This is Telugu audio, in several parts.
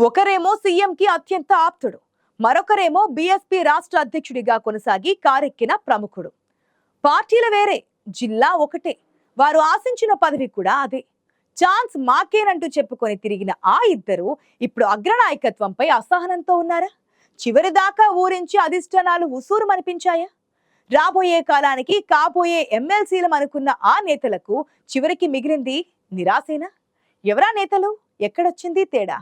ఒకరేమో సీఎంకి అత్యంత ఆప్తుడు, మరొకరేమో బీఎస్పీ రాష్ట్ర అధ్యక్షుడిగా కొనసాగి కారెక్కిన ప్రముఖుడు. పార్టీల వేరే, జిల్లా ఒకటే, వారు ఆశించిన పదవి కూడా అదే. ఛాన్స్ మాకేనంటూ చెప్పుకొని తిరిగిన ఆ ఇద్దరు ఇప్పుడు అగ్రనాయకత్వంపై అసహనంతో ఉన్నారా? చివరిదాకా ఊరించి అధిష్టానాలు ఉసూరుమనిపించాయా? రాబోయే కాలానికి కాబోయే ఎమ్మెల్సీలం అనుకున్న ఆ నేతలకు చివరికి మిగిలింది నిరాశేనా? ఎవరా నేతలు? ఎక్కడొచ్చింది తేడా?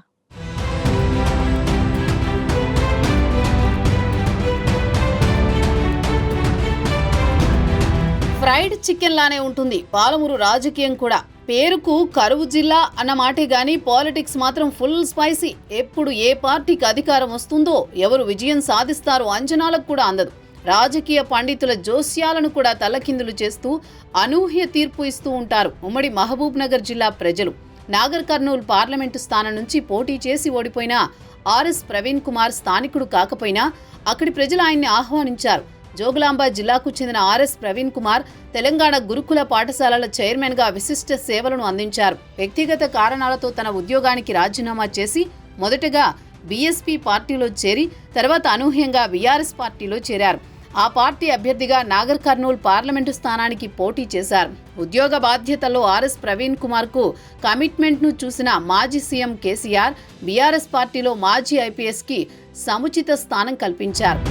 ఫ్రైడ్ చికెన్ లానే ఉంటుంది పాలమూరు రాజకీయం కూడా. పేరుకు కరువు జిల్లా అన్న మాటే గాని పాలిటిక్స్ మాత్రం ఫుల్ స్పైసీ. ఎప్పుడు ఏ పార్టీకి అధికారం వస్తుందో, ఎవరు విజయం సాధిస్తారో అంచనాలకు కూడా అందదు. రాజకీయ పండితుల జోస్యాలను కూడా తల్లకిందులు చేస్తూ అనూహ్య తీర్పు ఇస్తూ ఉంటారు ఉమ్మడి మహబూబ్ నగర్ జిల్లా ప్రజలు. నాగర్ కర్నూల్ పార్లమెంటు స్థానం నుంచి పోటీ చేసి ఓడిపోయిన ఆర్ఎస్ ప్రవీణ్ కుమార్ స్థానికుడు కాకపోయినా అక్కడి ప్రజలు ఆయన్ని ఆహ్వానించారు. జోగులాంబ జిల్లాకు చెందిన ఆర్ఎస్ ప్రవీణ్ కుమార్ తెలంగాణ గురుకుల పాఠశాలల చైర్మన్ గా విశిష్ట సేవలను అందించారు. వ్యక్తిగత కారణాలతో తన ఉద్యోగానికి రాజీనామా చేసి మొదటగా బీఎస్పీ పార్టీలో చేరి తర్వాత అనూహ్యంగా బీఆర్ఎస్ పార్టీలో చేరారు. ఆ పార్టీ అభ్యర్థిగా నాగర్ కర్నూల్ పార్లమెంటు స్థానానికి పోటీ చేశారు. ఉద్యోగ బాధ్యతల్లో ఆర్ఎస్ ప్రవీణ్ కుమార్ కు కమిట్మెంట్ ను చూసిన మాజీ సీఎం కేసీఆర్ బీఆర్ఎస్ పార్టీలో మాజీ ఐపీఎస్ కి సముచిత స్థానం కల్పించారు.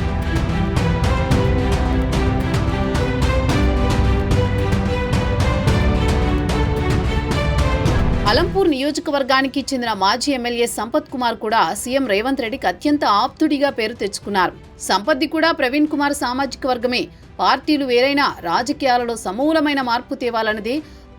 అలంపూర్ నియోజకవర్గానికి చెందిన మాజీ ఎమ్మెల్యే సంపత్ కుమార్ కూడా సీఎం రేవంత్ రెడ్డికి అత్యంత ఆప్తుడిగా పేరు తెచ్చుకున్నారు. సంపత్ది కూడా ప్రవీణ్ కుమార్ సామాజిక వర్గమే. పార్టీలు వేరైనా రాజకీయాలలో సమూలమైన మార్పు తేవాలన్నదే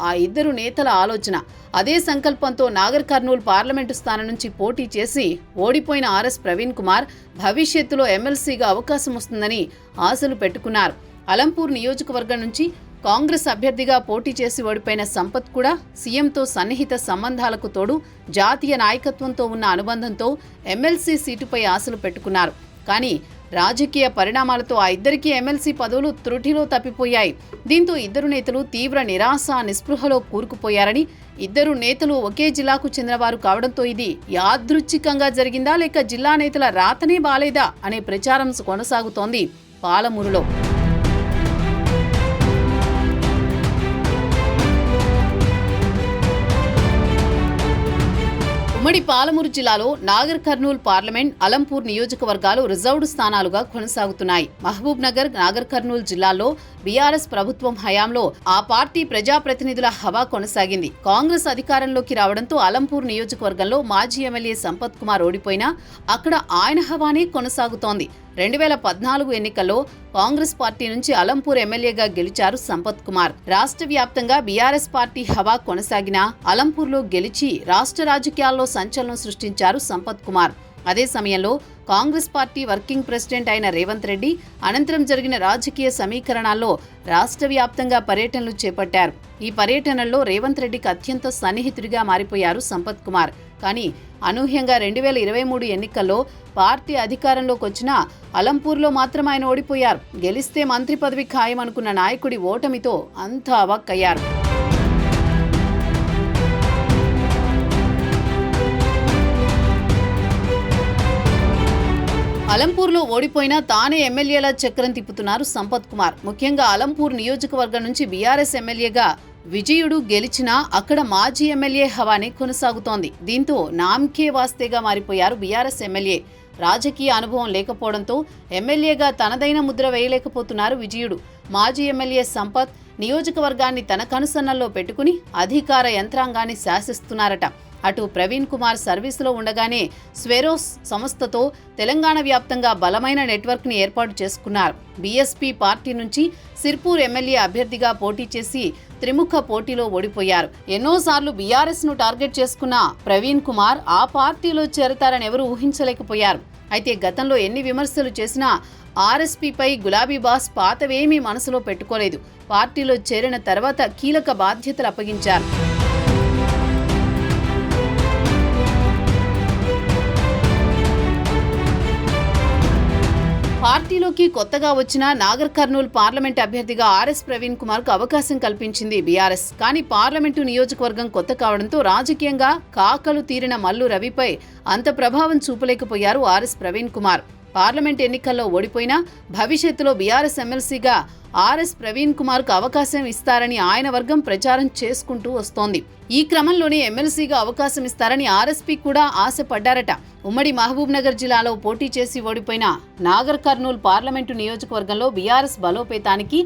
ఆ ఇద్దరు నేతల ఆలోచన. అదే సంకల్పంతో నాగర్ కర్నూల్ పార్లమెంటు స్థానం నుంచి పోటీ చేసి ఓడిపోయిన ఆర్ఎస్ ప్రవీణ్ కుమార్ భవిష్యత్తులో ఎమ్మెల్సీగా అవకాశం వస్తుందని ఆశలు పెట్టుకున్నారు. అలంపూర్ నియోజకవర్గం నుంచి కాంగ్రెస్ అభ్యర్థిగా పోటీ చేసి ఓడిపోయిన సంపత్ కూడా సీఎంతో సన్నిహిత సంబంధాలకు తోడు జాతీయ నాయకత్వంతో ఉన్న అనుబంధంతో ఎమ్మెల్సీ సీటుపై ఆశలు పెట్టుకున్నారు. కానీ రాజకీయ పరిణామాలతో ఆ ఇద్దరికీ ఎమ్మెల్సీ పదవులు త్రుటిలో తప్పిపోయాయి. దీంతో ఇద్దరు నేతలు తీవ్ర నిరాశ నిస్పృహలో కూరుకుపోయారని, ఇద్దరు నేతలు ఒకే జిల్లాకు చెందినవారు కావడంతో ఇది యాదృచ్ఛికంగా జరిగిందా లేక జిల్లా నేతల రాతనే బాలేదా అనే ప్రచారం కొనసాగుతోంది పాలమూరులో. ఉమ్మడి పాలమూరు జిల్లాలో నాగర్ కర్నూల్ పార్లమెంట్, అలంపూర్ నియోజకవర్గాలు రిజర్వ్డ్ స్థానాలుగా కొనసాగుతున్నాయి. మహబూబ్ నగర్, నాగర్ కర్నూల్ జిల్లాల్లో బీఆర్ఎస్ ప్రభుత్వం హయాంలో ఆ పార్టీ ప్రజాప్రతినిధుల హవా కొనసాగింది. కాంగ్రెస్ అధికారంలోకి రావడంతో అలంపూర్ నియోజకవర్గంలో మాజీ ఎమ్మెల్యే సంపత్ కుమార్ ఓడిపోయినా అక్కడ ఆయన హవానే కొనసాగుతోంది. 2014 ఎన్నికల్లో కాంగ్రెస్ పార్టీ నుంచి అలంపూర్ ఎమ్మెల్యేగా గెలిచారు సంపత్ కుమార్. రాష్ట్ర వ్యాప్తంగా బీఆర్ఎస్ పార్టీ హవా కొనసాగినా అలంపూర్లో గెలిచి రాష్ట్ర రాజకీయాల్లో సంచలనం సృష్టించారు సంపత్ కుమార్. అదే సమయంలో కాంగ్రెస్ పార్టీ వర్కింగ్ ప్రెసిడెంట్ అయిన రేవంత్ రెడ్డి అనంతరం జరిగిన రాజకీయ సమీకరణాల్లో రాష్ట్ర వ్యాప్తంగా పర్యటనలు చేపట్టారు. ఈ పర్యటనల్లో రేవంత్ రెడ్డికి అత్యంత సన్నిహితుడిగా మారిపోయారు సంపత్ కుమార్. కానీ అనూహ్యంగా 2023 ఎన్నికల్లో పార్టీ అధికారంలోకి వచ్చినా అలంపూర్లో మాత్రం ఆయన ఓడిపోయారు. గెలిస్తే మంత్రి పదవి ఖాయమనుకున్న నాయకుడి ఓటమితో అంతా అవాక్కయ్యారు. అలంపూర్లో ఓడిపోయినా తానే ఎమ్మెల్యేలా చక్రం తిప్పుతున్నారు సంపత్ కుమార్. ముఖ్యంగా అలంపూర్ నియోజకవర్గం నుంచి బీఆర్ఎస్ ఎమ్మెల్యేగా విజయుడు గెలిచినా అక్కడ మాజీ ఎమ్మెల్యే హవానే కొనసాగుతోంది. దీంతో నామ్కే వాస్తేగా మారిపోయారు బీఆర్ఎస్ ఎమ్మెల్యే. రాజకీయ అనుభవం లేకపోవడంతో ఎమ్మెల్యేగా తనదైన ముద్ర వేయలేకపోతున్నారు విజయుడు. మాజీ ఎమ్మెల్యే సంపత్ నియోజకవర్గాన్ని తన కనుసన్నల్లో పెట్టుకుని అధికార యంత్రాంగాన్ని శాసిస్తున్నారట. అటు ప్రవీణ్ కుమార్ సర్వీసులో ఉండగానే స్వెరోస్ సంస్థతో తెలంగాణ వ్యాప్తంగా బలమైన నెట్వర్క్ని ఏర్పాటు చేసుకున్నారు. బీఎస్పీ పార్టీ నుంచి సిర్పూర్ ఎమ్మెల్యే అభ్యర్థిగా పోటీ చేసి త్రిముఖ పోటీలో ఓడిపోయారు. ఎన్నోసార్లు బీఆర్ఎస్ను టార్గెట్ చేసుకున్న ప్రవీణ్ కుమార్ ఆ పార్టీలో చేరతారని ఎవరూ ఊహించలేకపోయారు. అయితే గతంలో ఎన్ని విమర్శలు చేసినా ఆర్ఎస్పీపై గులాబీ బాస్ పాతవేమీ మనసులో పెట్టుకోలేదు. పార్టీలో చేరిన తర్వాత కీలక బాధ్యతలు అప్పగించారు. పార్టీలో పార్టీలోకి కొత్తగా వచ్చిన నాగర్ కర్నూల్ పార్లమెంట్ అభ్యర్థిగా ఆర్ఎస్ ప్రవీణ్ కుమార్ కు అవకాశం కల్పించింది బీఆర్ఎస్. కానీ పార్లమెంటు నియోజకవర్గం కొత్త కావడంతో రాజకీయంగా కాకలు తీరిన మల్లు రవిపై అంత ప్రభావం చూపలేకపోయారు ఆర్ఎస్ ప్రవీణ్ కుమార్. పార్లమెంట్ ఎన్నికల్లో ఓడిపోయినా భవిష్యత్తులో బీఆర్ఎస్ ఎమ్మెల్సీగా ఆర్ఎస్ ప్రవీణ్ కుమార్ కు అవకాశం ఇస్తారని ఆయన వర్గం ప్రచారం చేసుకుంటూ వస్తోంది. ఈ క్రమంలోనే ఎమ్మెల్సీగా అవకాశం ఇస్తారని ఆర్ఎస్పీ కూడా ఆశపడ్డారట. ఉమ్మడి మహబూబ్ నగర్ జిల్లాలో పోటీ చేసి ఓడిపోయిన నాగర్ కర్నూల్ పార్లమెంటు నియోజకవర్గంలో బీఆర్ఎస్ బలోపేతానికి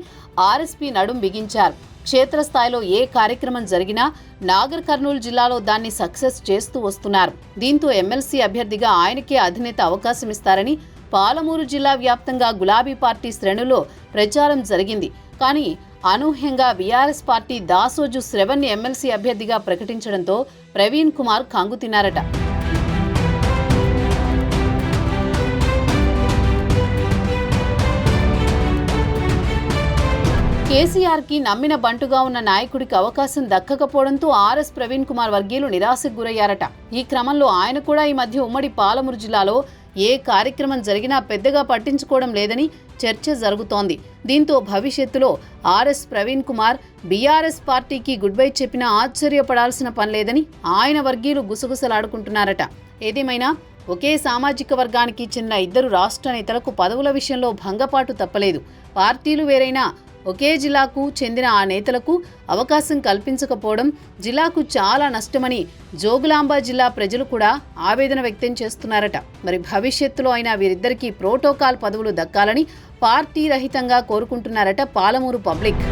ఆర్ఎస్పీ నడుం బిగించారు. క్షేత్రస్థాయిలో ఏ కార్యక్రమం జరిగినా నాగర్ కర్నూల్ జిల్లాలో దాన్ని సక్సెస్ చేస్తూ వస్తున్నారు. దీంతో ఎమ్మెల్సీ అభ్యర్థిగా ఆయనకే అధినేత అవకాశం ఇస్తారని పాలమూరు జిల్లా వ్యాప్తంగా గులాబీ పార్టీ శ్రేణుల్లో ప్రచారం జరిగింది. కానీ అనూహ్యంగా బీఆర్ఎస్ పార్టీ దాసోజు శ్రవణ్ని ఎమ్మెల్సీ అభ్యర్థిగా ప్రకటించడంతో ప్రవీణ్ కుమార్ కంగుతిన్నారట. కేసీఆర్కి నమ్మిన బంటుగా ఉన్న నాయకుడికి అవకాశం దక్కకపోవడంతో ఆర్ఎస్ ప్రవీణ్ కుమార్ వర్గీయులు నిరాశకు గురయ్యారట. ఈ క్రమంలో ఆయన కూడా ఈ మధ్య ఉమ్మడి పాలమూరు జిల్లాలో ఏ కార్యక్రమం జరిగినా పెద్దగా పట్టించుకోవడం లేదని చర్చ జరుగుతోంది. దీంతో భవిష్యత్తులో ఆర్ఎస్ ప్రవీణ్ కుమార్ బీఆర్ఎస్ పార్టీకి గుడ్ బై చెప్పినా ఆశ్చర్యపడాల్సిన పనిలేదని ఆయన వర్గీయులు గుసగుసలాడుకుంటున్నారట. ఏదేమైనా ఒకే సామాజిక వర్గానికి చెందిన ఇద్దరు రాష్ట్ర నేతలకు పదవుల విషయంలో భంగపాటు తప్పలేదు. పార్టీలు వేరైనా ఒకే జిల్లాకు చెందిన ఆ నేతలకు అవకాశం కల్పించకపోవడం జిల్లాకు చాలా నష్టమని జోగులాంబ జిల్లా ప్రజలు కూడా ఆవేదన వ్యక్తం చేస్తున్నారట. మరి భవిష్యత్తులో అయినా వీరిద్దరికీ ప్రోటోకాల్ పదవులు దక్కాలని పార్టీ రహితంగా కోరుకుంటున్నారట పాలమూరు పబ్లిక్.